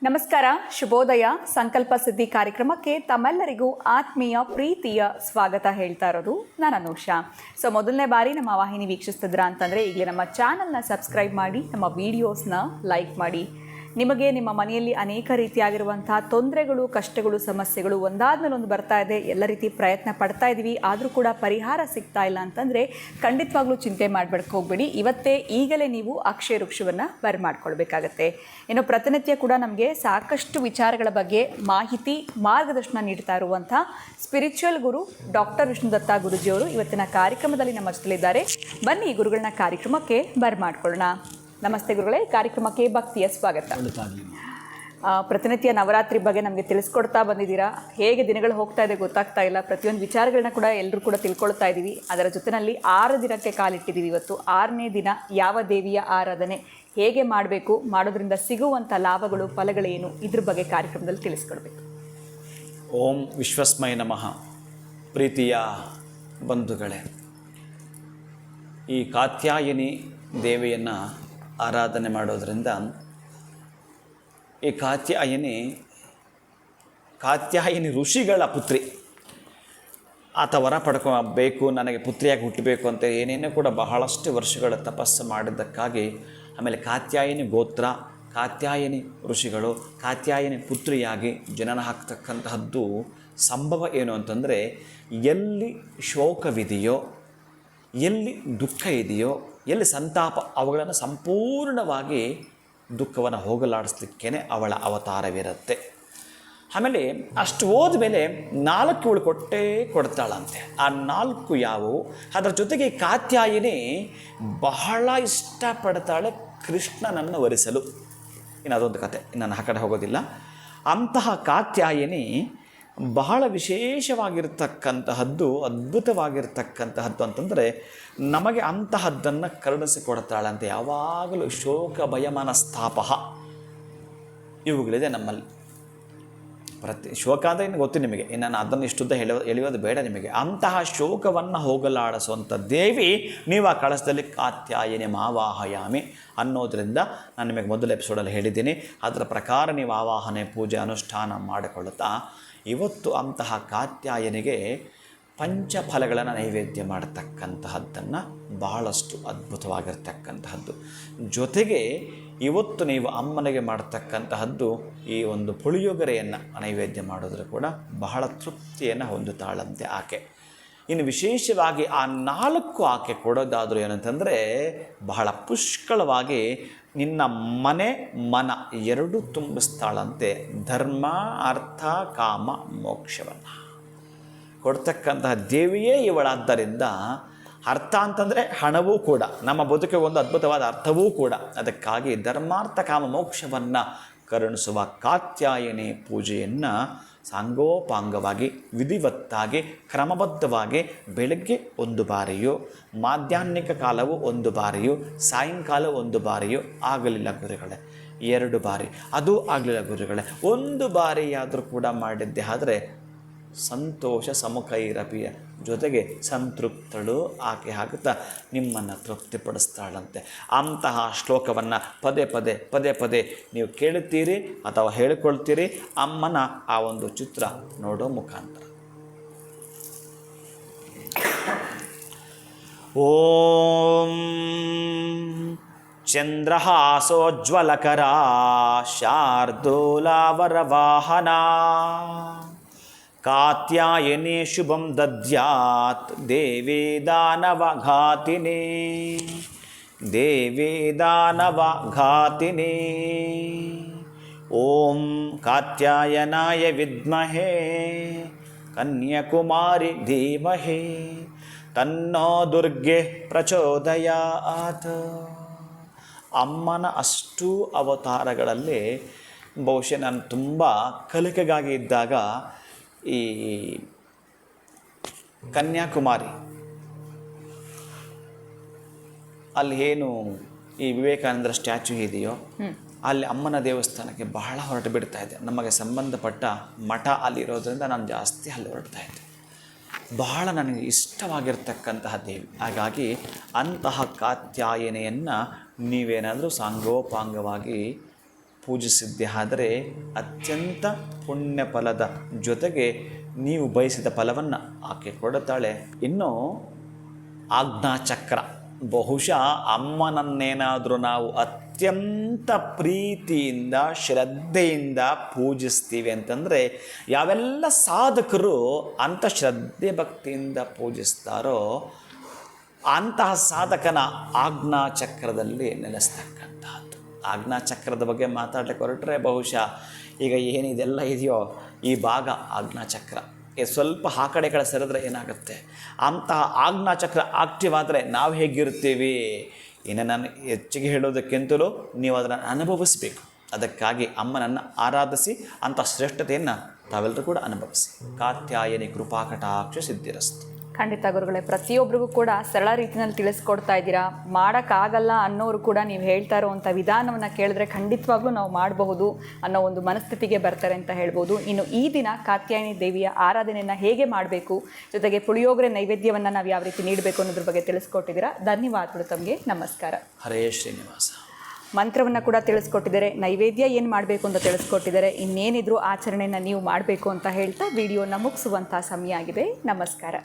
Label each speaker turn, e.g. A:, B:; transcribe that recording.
A: ನಮಸ್ಕಾರ, ಶುಭೋದಯ. ಸಂಕಲ್ಪ ಸಿದ್ಧಿ ಕಾರ್ಯಕ್ರಮಕ್ಕೆ ತಮ್ಮೆಲ್ಲರಿಗೂ ಆತ್ಮೀಯ ಪ್ರೀತಿಯ ಸ್ವಾಗತ ಹೇಳ್ತಾ ಇರೋದು ನಾನು ಅನೂಷಾ. ಮೊದಲನೇ ಬಾರಿ ನಮ್ಮ ವಾಹಿನಿ ವೀಕ್ಷಿಸ್ತಿದ್ರಾ ಅಂತಂದರೆ ಈಗಲೇ ನಮ್ಮ ಚಾನಲ್ನ ಸಬ್ಸ್ಕ್ರೈಬ್ ಮಾಡಿ, ನಮ್ಮ ವೀಡಿಯೋಸ್ನ ಲೈಕ್ ಮಾಡಿ. ನಿಮಗೆ ನಿಮ್ಮ ಮನೆಯಲ್ಲಿ ಅನೇಕ ರೀತಿಯಾಗಿರುವಂಥ ತೊಂದರೆಗಳು, ಕಷ್ಟಗಳು, ಸಮಸ್ಯೆಗಳು ಒಂದಾದ್ಮೇಲೆ ಒಂದು ಬರ್ತಾ ಇದೆ. ಎಲ್ಲ ರೀತಿ ಪ್ರಯತ್ನ ಪಡ್ತಾ ಇದ್ದೀವಿ, ಆದರೂ ಕೂಡ ಪರಿಹಾರ ಸಿಗ್ತಾ ಇಲ್ಲ ಅಂತಂದರೆ ಖಂಡಿತವಾಗ್ಲೂ ಚಿಂತೆ ಮಾಡಬೇಡಕ್ಕೆ ಹೋಗಬೇಡಿ. ಇವತ್ತೇ ಈಗಲೇ ನೀವು ಅಕ್ಷಯ ವೃಕ್ಷವನ್ನು ಬರಮಾಡ್ಕೊಳ್ಬೇಕಾಗತ್ತೆ. ಇನ್ನು ಪ್ರತಿನಿತ್ಯ ಕೂಡ ನಮಗೆ ಸಾಕಷ್ಟು ವಿಚಾರಗಳ ಬಗ್ಗೆ ಮಾಹಿತಿ, ಮಾರ್ಗದರ್ಶನ ನೀಡ್ತಾ ಇರುವಂಥ ಸ್ಪಿರಿಚುವಲ್ ಗುರು ಡಾಕ್ಟರ್ ವಿಷ್ಣುದತ್ತ ಗುರುಜಿಯವರು ಇವತ್ತಿನ ಕಾರ್ಯಕ್ರಮದಲ್ಲಿ ನಮ್ಮ ಜೊತೆಲಿದ್ದಾರೆ. ಬನ್ನಿ ಗುರುಗಳನ್ನ ಕಾರ್ಯಕ್ರಮಕ್ಕೆ ಬರಮಾಡ್ಕೊಳ್ಳೋಣ. ನಮಸ್ತೆ ಗುರುಗಳೇ, ಕಾರ್ಯಕ್ರಮಕ್ಕೆ ಭಕ್ತಿಯ ಸ್ವಾಗತ. ಪ್ರತಿನಿತ್ಯ ನವರಾತ್ರಿ ಬಗ್ಗೆ ನಮಗೆ ತಿಳಿಸ್ಕೊಡ್ತಾ ಬಂದಿದ್ದೀರಾ. ಹೇಗೆ ದಿನಗಳು ಹೋಗ್ತಾ ಇದೆ ಗೊತ್ತಾಗ್ತಾ ಇಲ್ಲ. ಪ್ರತಿಯೊಂದು ವಿಚಾರಗಳನ್ನ ಕೂಡ ಎಲ್ಲರೂ ಕೂಡ ತಿಳ್ಕೊಳ್ತಾ ಇದ್ದೀವಿ. ಅದರ ಜೊತೆಯಲ್ಲಿ 6 ದಿನಕ್ಕೆ ಕಾಲಿಟ್ಟಿದ್ದೀವಿ. ಇವತ್ತು 6ನೇ ದಿನ. ಯಾವ ದೇವಿಯ ಆರಾಧನೆ ಹೇಗೆ ಮಾಡಬೇಕು, ಮಾಡೋದ್ರಿಂದ ಸಿಗುವಂಥ ಲಾಭಗಳು, ಫಲಗಳೇನು, ಇದ್ರ ಬಗ್ಗೆ ಕಾರ್ಯಕ್ರಮದಲ್ಲಿ ತಿಳಿಸ್ಕೊಡ್ಬೇಕು.
B: ಓಂ ವಿಶ್ವಸ್ಮೈ ನಮಃ. ಪ್ರೀತಿಯ ಬಂಧುಗಳೇ, ಈ ಕಾತ್ಯಾಯಿನಿ ದೇವಿಯನ್ನು ಆರಾಧನೆ ಮಾಡೋದರಿಂದ ಈ ಕಾತ್ಯಾಯಿನಿ ಋಷಿಗಳ ಪುತ್ರಿ. ಆತ ವರ ಪಡ್ಕೋಬೇಕು, ನನಗೆ ಪುತ್ರಿಯಾಗಿ ಹುಟ್ಟಬೇಕು ಅಂತ ಏನೇನೋ ಕೂಡ ಬಹಳಷ್ಟು ವರ್ಷಗಳ ತಪಸ್ಸು ಮಾಡಿದ್ದಕ್ಕಾಗಿ ಆಮೇಲೆ ಕಾತ್ಯಾಯಿನಿ ಗೋತ್ರ, ಕಾತ್ಯಾಯಿನಿ ಋಷಿಗಳು ಕಾತ್ಯಾಯಿನಿ ಪುತ್ರಿಯಾಗಿ ಜನನ ಹಾಕ್ತಕ್ಕಂತಹದ್ದು ಸಂಭವ ಏನು ಅಂತಂದರೆ, ಎಲ್ಲಿ ಶೋಕವಿದೆಯೋ, ಎಲ್ಲಿ ದುಃಖ ಇದೆಯೋ, ಎಲ್ಲಿ ಸಂತಾಪ, ಅವುಗಳನ್ನು ಸಂಪೂರ್ಣವಾಗಿ ದುಃಖವನ್ನು ಹೋಗಲಾಡಿಸ್ಲಿಕ್ಕೇ ಅವಳ ಅವತಾರವಿರುತ್ತೆ. ಆಮೇಲೆ ಅಷ್ಟು ಹೋದ್ಮೇಲೆ 4 ಕೊಡ್ತಾಳಂತೆ. ಆ 4 ಯಾವುವು? ಅದರ ಜೊತೆಗೆ ಕಾತ್ಯಾಯಿನಿ ಬಹಳ ಇಷ್ಟಪಡ್ತಾಳೆ ಕೃಷ್ಣನನ್ನು ವರಿಸಲು. ಇನ್ನು ಅದೊಂದು ಕತೆ, ನಾನು ಆ ಕಡೆ ಹೋಗೋದಿಲ್ಲ. ಅಂತಹ ಕಾತ್ಯಾಯಿನಿ ಬಹಳ ವಿಶೇಷವಾಗಿರ್ತಕ್ಕಂತಹದ್ದು, ಅದ್ಭುತವಾಗಿರ್ತಕ್ಕಂತಹದ್ದು ಅಂತಂದರೆ ನಮಗೆ ಅಂತಹದ್ದನ್ನು ಕರುಣಿಸಿಕೊಡ್ತಾಳಂತೆ. ಯಾವಾಗಲೂ ಶೋಕ ಭಯ ಮನಸ್ತಾಪ ಇವುಗಳಿದೆ ನಮ್ಮಲ್ಲಿ. ಶೋಕ ಅಂದರೆ ಇನ್ನು ಗೊತ್ತು ನಿಮಗೆ, ನಾನು ಅದನ್ನು ಇಷ್ಟುದ್ದ ಎಳೆಯೋದು ಬೇಡ ನಿಮಗೆ. ಅಂತಹ ಶೋಕವನ್ನು ಹೋಗಲಾಡಿಸುವಂಥ ದೇವಿ ನೀವು ಆ ಕಳಸದಲ್ಲಿ ಕಾತ್ಯಾಯಿನಿ ಮಾವಾಹಯಾಮಿ ಅನ್ನೋದರಿಂದ ನಾನು ನಿಮಗೆ ಮೊದಲ ಎಪಿಸೋಡಲ್ಲಿ ಹೇಳಿದ್ದೀನಿ. ಅದರ ಪ್ರಕಾರ ನೀವು ಆವಾಹನೆ, ಪೂಜೆ, ಅನುಷ್ಠಾನ ಮಾಡಿಕೊಳ್ಳುತ್ತಾ ಇವತ್ತು ಅಂತಹ ಕಾತ್ಯಾಯನಿಗೆ ಪಂಚಫಲಗಳನ್ನು ನೈವೇದ್ಯ ಮಾಡತಕ್ಕಂತಹದ್ದನ್ನು ಬಹಳಷ್ಟು ಅದ್ಭುತವಾಗಿರ್ತಕ್ಕಂತಹದ್ದು. ಜೊತೆಗೆ ಇವತ್ತು ನೀವು ಅಮ್ಮನಿಗೆ ಮಾಡತಕ್ಕಂತಹದ್ದು ಈ ಒಂದು ಪುಳಿಯೋಗರೆಯನ್ನು ನೈವೇದ್ಯ ಮಾಡೋದ್ರ ಕೂಡ ಬಹಳ ತೃಪ್ತಿಯನ್ನು ಹೊಂದುತ್ತಾಳಂತೆ ಆಕೆ. ಇನ್ನು ವಿಶೇಷವಾಗಿ ಆ 4 ಆಕೆ ಕೊಡೋದಾದರೂ ಏನಂತಂದರೆ ಬಹಳ ಪುಷ್ಕಳವಾಗಿ ನಿನ್ನ ಮನ 2 ತುಂಬಿಸ್ತಾಳಂತೆ. ಧರ್ಮ, ಅರ್ಥ, ಕಾಮ, ಮೋಕ್ಷವನ್ನು ಕೊಡ್ತಕ್ಕಂತಹ ದೇವಿಯೇ ಇವಳಾದ್ದರಿಂದ ಅರ್ಥ ಅಂತಂದರೆ ಹಣವೂ ಕೂಡ, ನಮ್ಮ ಬದುಕಿಗೆ ಒಂದು ಅದ್ಭುತವಾದ ಅರ್ಥವೂ ಕೂಡ. ಅದಕ್ಕಾಗಿ ಧರ್ಮಾರ್ಥ ಕಾಮ ಮೋಕ್ಷವನ್ನು ಕರುಣಿಸುವ ಕಾತ್ಯಾಯಿನಿ ಪೂಜೆಯನ್ನು ಸಾಂಗೋಪಾಂಗವಾಗಿ, ವಿಧಿವತ್ತಾಗಿ, ಕ್ರಮಬದ್ಧವಾಗಿ ಬೆಳಗ್ಗೆ 1 ಬಾರಿಯೋ, ಮಾಧ್ಯಾಹ್ನಿಕ ಕಾಲವು 1 ಬಾರಿಯೋ, ಸಾಯಂಕಾಲ 1 ಬಾರಿಯೋ ಆಗಲಿಲ್ಲ ಗುರುಗಳೇ, 2 ಬಾರಿ ಅದು ಆಗಲಿಲ್ಲ ಗುರುಗಳೇ, 1 ಬಾರಿಯಾದರೂ ಕೂಡ ಮಾಡಿದ್ದೆ ಆದರೆ ಸಂತೋಷ ಸಮಕೈರಪಿಯ ಜೊತೆಗೆ ಸಂತೃಪ್ತಳು ಆಕೆ ಆಗುತ್ತಾ ನಿಮ್ಮನ್ನು ತೃಪ್ತಿಪಡಿಸ್ತಾಳಂತೆ. ಅಂತಹ ಶ್ಲೋಕವನ್ನು ಪದೇ ಪದೇ ನೀವು ಕೇಳುತ್ತೀರಿ ಅಥವಾ ಹೇಳಿಕೊಳ್ತೀರಿ ಅಮ್ಮನ ಆ ಒಂದು ಚಿತ್ರ ನೋಡೋ ಮುಖಾಂತರ. ಓಂ ಚಂದ್ರಹಾಸೋಜ್ವಲಕರ ಶಾರ್ದೂಲಾವರವಾಹನ ಕಾತ್ಯಾಯನಿ ಶುಭಂ ದದ್ಯಾತ್ ದೇವಿ ದಾನವಘಾತಿನಿ, ದೇವಿ ದಾನವಘಾತಿನಿ. ಓಂ ಕಾತ್ಯಾಯನಾಯ ವಿದ್ಮಹೇ ಕನ್ಯಾಕುಮಾರಿ ಧೀಮಹಿ ತನ್ನೋ ದುರ್ಗೆ ಪ್ರಚೋದಯಾತ್. ಅಮ್ಮನ ಅಷ್ಟೂ ಅವತಾರಗಳಲ್ಲಿ ಬಹುಶಃ ನಾನು ತುಂಬ ಕಲಿಕೆಗಾಗಿ ಇದ್ದಾಗ ಈ ಕನ್ಯಾಕುಮಾರಿ ಅಲ್ಲಿ ಏನು ಈ ವಿವೇಕಾನಂದರ ಸ್ಟ್ಯಾಚ್ಯೂ ಇದೆಯೋ ಅಲ್ಲಿ ಅಮ್ಮನ ದೇವಸ್ಥಾನಕ್ಕೆ ಬಹಳ ಹೊರಟು ಬಿಡ್ತಾ ಇದ್ದೆ. ನಮಗೆ ಸಂಬಂಧಪಟ್ಟ ಮಠ ಅಲ್ಲಿರೋದ್ರಿಂದ ನಾನು ಜಾಸ್ತಿ ಅಲ್ಲಿ ಹೊರಡ್ತಾ ಇದ್ದೆ. ಬಹಳ ನನಗೆ ಇಷ್ಟವಾಗಿರ್ತಕ್ಕಂತಹ ದೇವಿ. ಹಾಗಾಗಿ ಅಂತಹ ಕಾತ್ಯಾಯನೆಯನ್ನು ನೀವೇನಾದರೂ ಸಾಂಗೋಪಾಂಗವಾಗಿ ಪೂಜಿಸಿದ್ದೆ ಆದರೆ ಅತ್ಯಂತ ಪುಣ್ಯ ಫಲದ ಜೊತೆಗೆ ನೀವು ಬಯಸಿದ ಫಲವನ್ನು ಆಕೆ ಕೊಡುತ್ತಾಳೆ. ಇನ್ನು ಆಜ್ಞಾಚಕ್ರ, ಬಹುಶಃ ಅಮ್ಮನನ್ನೇನಾದರೂ ನಾವು ಅತ್ಯಂತ ಪ್ರೀತಿಯಿಂದ ಶ್ರದ್ಧೆಯಿಂದ ಪೂಜಿಸ್ತೀವಿ ಅಂತಂದರೆ, ಯಾವೆಲ್ಲ ಸಾಧಕರು ಅಂಥ ಶ್ರದ್ಧೆ ಭಕ್ತಿಯಿಂದ ಪೂಜಿಸ್ತಾರೋ ಅಂತಹ ಸಾಧಕನ ಆಜ್ಞಾಚಕ್ರದಲ್ಲಿ ನೆಲೆಸ್ತಕ್ಕಂತಹದ್ದು. ಆಜ್ಞಾಚಕ್ರದ ಬಗ್ಗೆ ಮಾತಾಡಲಿಕ್ಕೆ ಹೊರಟ್ರೆ ಬಹುಶಃ ಈಗ ಏನಿದೆಲ್ಲ ಇದೆಯೋ ಈ ಭಾಗ ಆಜ್ಞಾಚಕ್ರ ಸ್ವಲ್ಪ ಆ ಕಡೆ ಸರಿದ್ರೆ ಏನಾಗುತ್ತೆ, ಅಂತಹ ಆಜ್ಞಾಚಕ್ರ ಆಕ್ಟಿವ್ ಆದರೆ ನಾವು ಹೇಗಿರ್ತೀವಿ. ಇನ್ನು ನಾನು ಹೆಚ್ಚಿಗೆ ಹೇಳೋದಕ್ಕಿಂತಲೂ ನೀವು ಅದನ್ನು ಅನುಭವಿಸಬೇಕು. ಅದಕ್ಕಾಗಿ ಅಮ್ಮನನ್ನು ಆರಾಧಿಸಿ ಅಂಥ ಶ್ರೇಷ್ಠತೆಯನ್ನು ತಾವೆಲ್ಲರೂ ಕೂಡ ಅನುಭವಿಸಿ. ಕಾತ್ಯಾಯನಿ ಕೃಪಾಕಟಾಕ್ಷ ಸಿದ್ಧಿರಸ್ತು.
A: ಖಂಡಿತ ಗುರುಗಳೇ, ಪ್ರತಿಯೊಬ್ಬರಿಗೂ ಕೂಡ ಸರಳ ರೀತಿಯಲ್ಲಿ ತಿಳಿಸ್ಕೊಡ್ತಾ ಇದ್ದೀರಾ. ಮಾಡೋಕ್ಕಾಗಲ್ಲ ಅನ್ನೋರು ಕೂಡ ನೀವು ಹೇಳ್ತಾ ಇರೋವಂಥ ವಿಧಾನವನ್ನು ಕೇಳಿದ್ರೆ ಖಂಡಿತವಾಗ್ಲೂ ನಾವು ಮಾಡಬಹುದು ಅನ್ನೋ ಒಂದು ಮನಸ್ಥಿತಿಗೆ ಬರ್ತಾರೆ ಅಂತ ಹೇಳ್ಬೋದು. ಇನ್ನು ಈ ದಿನ ಕಾತ್ಯಾಯನಿ ದೇವಿಯ ಆರಾಧನೆಯನ್ನು ಹೇಗೆ ಮಾಡಬೇಕು, ಜೊತೆಗೆ ಪುಳಿಯೋಗರೆ ನೈವೇದ್ಯವನ್ನು ನಾವು ಯಾವ ರೀತಿ ನೀಡಬೇಕು ಅನ್ನೋದ್ರ ಬಗ್ಗೆ ತಿಳಿಸ್ಕೊಟ್ಟಿದ್ದೀರಾ. ಧನ್ಯವಾದಗಳು ತಮಗೆ. ನಮಸ್ಕಾರ.
B: ಹರೇ ಶ್ರೀನಿವಾಸ.
A: ಮಂತ್ರವನ್ನು ಕೂಡ ತಿಳಿಸ್ಕೊಟ್ಟಿದ್ದಾರೆ, ನೈವೇದ್ಯ ಏನು ಮಾಡಬೇಕು ಅಂತ ತಿಳಿಸ್ಕೊಟ್ಟಿದ್ದಾರೆ. ಇನ್ನೇನಿದ್ರು ಆಚರಣೆಯನ್ನು ನೀವು ಮಾಡಬೇಕು ಅಂತ ಹೇಳ್ತಾ ವಿಡಿಯೋನ ಮುಗಿಸುವಂಥ ಸಮಯ ಆಗಿದೆ. ನಮಸ್ಕಾರ.